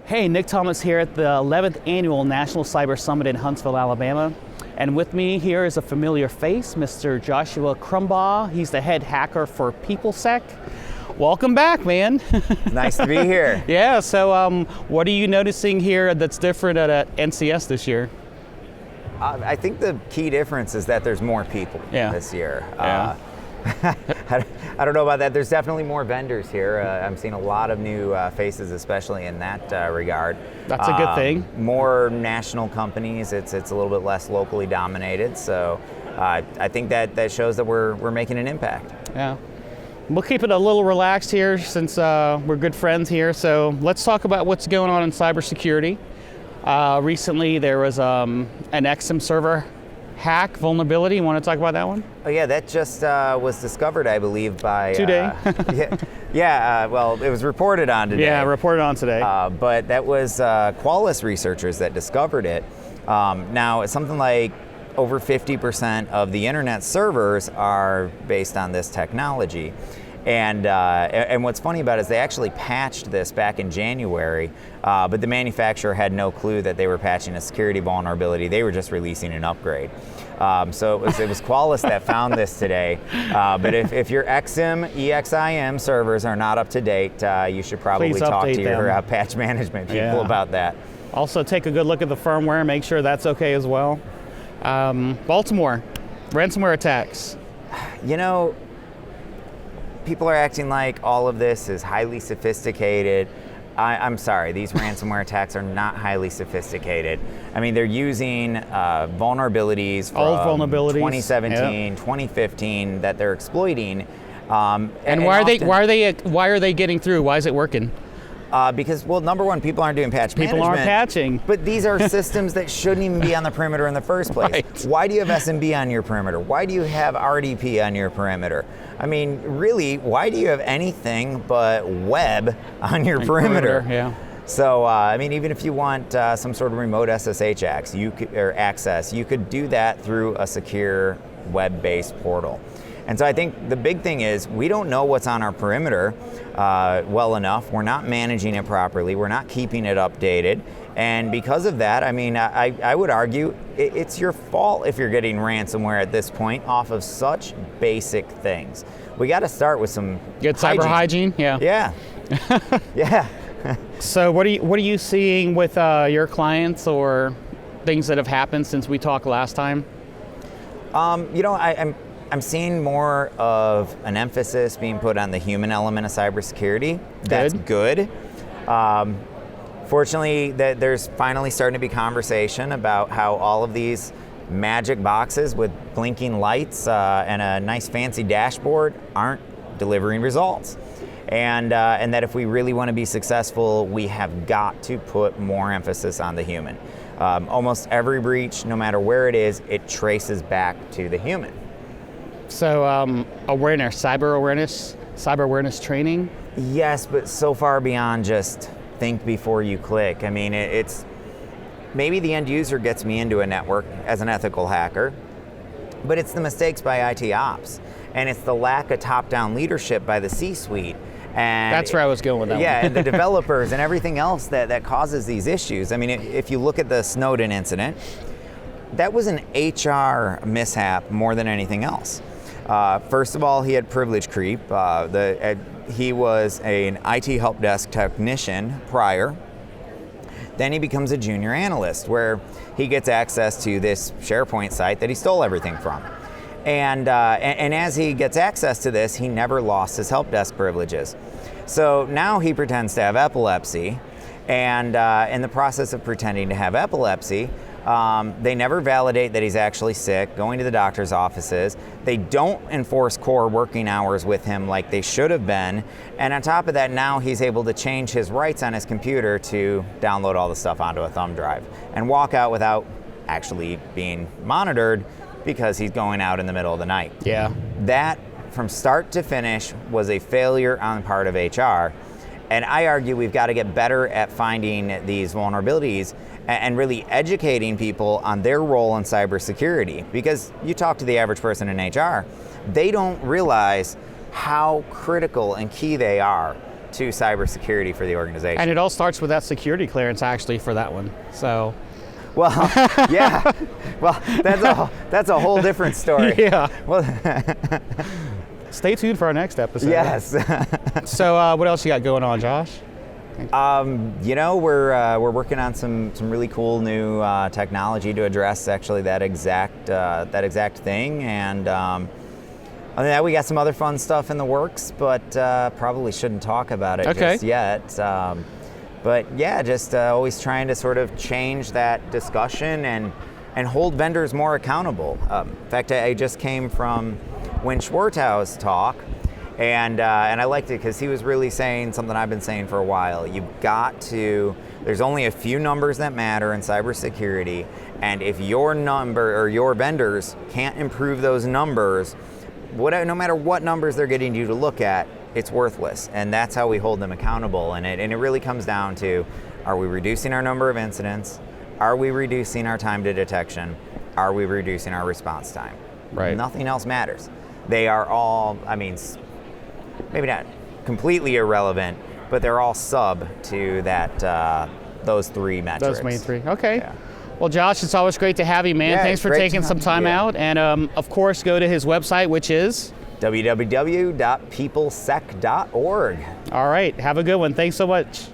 Hey, Nick Thomas here at the 11th Annual National Cyber Summit in Huntsville, Alabama. And with me here is a familiar face, Mr. Joshua Crumbaugh. He's the head hacker for PeopleSec. Welcome back, man. Nice to be here. Yeah, so what are you noticing here that's different at NCS this year? I think the key difference is that there's more people this year. Yeah. I don't know about that. There's definitely more vendors here. I'm seeing a lot of new faces, especially in that regard. That's a good thing. More national companies. It's a little bit less locally dominated. So I think that shows that we're making an impact. Yeah. We'll keep it a little relaxed here since we're good friends here. So let's talk about what's going on in cybersecurity. Recently, there was an Exome server hack vulnerability. You want to talk about that one? Oh yeah, that just was discovered, I believe, by today. Well, it was reported on today. Yeah, reported on today. But that was Qualys researchers that discovered it. Now, it's something like over 50% of the internet servers are based on this technology. And what's funny about it is they actually patched this back in January, but the manufacturer had no clue that they were patching a security vulnerability. They were just releasing an upgrade. So it was Qualys that found this today. But if your EXIM servers are not up to date, you should probably talk to your patch management people about that. Also, take a good look at the firmware, make sure that's okay as well. Baltimore, ransomware attacks. You know, people are acting like all of this is highly sophisticated. I'm sorry, these ransomware attacks are not highly sophisticated. I mean, they're using vulnerabilities from 2017, 2015 that they're exploiting. And why are they getting through? Why is it working? Because, well, number one, people aren't doing patch management. People aren't patching. But these are systems that shouldn't even be on the perimeter in the first place. Right. Why do you have SMB on your perimeter? Why do you have RDP on your perimeter? I mean, really, why do you have anything but web on your perimeter? Yeah. So, I mean, even if you want some sort of remote SSH access, you could do that through a secure web-based portal. And so I think the big thing is we don't know what's on our perimeter well enough. We're not managing it properly. We're not keeping it updated. And because of that, I mean, I would argue it's your fault if you're getting ransomware at this point off of such basic things. We got to start with some good cyber hygiene. Yeah. Yeah. Yeah. So what are you seeing with your clients or things that have happened since we talked last time? You know, I'm seeing more of an emphasis being put on the human element of cybersecurity. That's good. Fortunately, there's finally starting to be conversation about how all of these magic boxes with blinking lights and a nice fancy dashboard aren't delivering results. And that if we really want to be successful, we have got to put more emphasis on the human. Almost every breach, no matter where it is, it traces back to the human. So awareness, cyber awareness training? Yes, but so far beyond just think before you click. I mean, it's maybe the end user gets me into a network as an ethical hacker, but it's the mistakes by IT ops, and it's the lack of top-down leadership by the C-suite. And that's where I was going with that. Yeah, and the developers and everything else that causes these issues. I mean, if you look at the Snowden incident, that was an HR mishap more than anything else. First of all, he had privilege creep. He was an IT help desk technician prior. Then he becomes a junior analyst where he gets access to this SharePoint site that he stole everything from. And as he gets access to this, he never lost his help desk privileges. So now he pretends to have epilepsy, and in the process of pretending to have epilepsy, they never validate that he's actually sick, going to the doctor's offices. They don't enforce core working hours with him like they should have been. And on top of that, now he's able to change his rights on his computer to download all the stuff onto a thumb drive and walk out without actually being monitored because he's going out in the middle of the night. Yeah. That, from start to finish, was a failure on the part of HR. And I argue we've got to get better at finding these vulnerabilities and really educating people on their role in cybersecurity. Because you talk to the average person in HR, they don't realize how critical and key they are to cybersecurity for the organization. And it all starts with that security clearance, actually, for that one. So, well, yeah. Well, that's a whole different story. yeah. Well, Stay tuned for our next episode. yes. So, what else you got going on, Josh? We're working on some really cool new technology to address actually that exact thing, and other than that, we got some other fun stuff in the works, but probably shouldn't talk about it just yet. But yeah, just always trying to sort of change that discussion and hold vendors more accountable. In fact, I just came from Win Schwartau's talk. And I liked it because he was really saying something I've been saying for a while. There's only a few numbers that matter in cybersecurity, and if your number or your vendors can't improve those numbers, no matter what numbers they're getting you to look at, it's worthless. And that's how we hold them accountable. And it really comes down to, are we reducing our number of incidents? Are we reducing our time to detection? Are we reducing our response time? Right. Nothing else matters. They are all, maybe not completely irrelevant, but they're all sub to that those three metrics. Those main three. Okay. Yeah. Well, Josh, it's always great to have you, man. Yeah, Thanks for taking some time out. And of course, go to his website, which is www.peoplesec.org. All right. Have a good one. Thanks so much.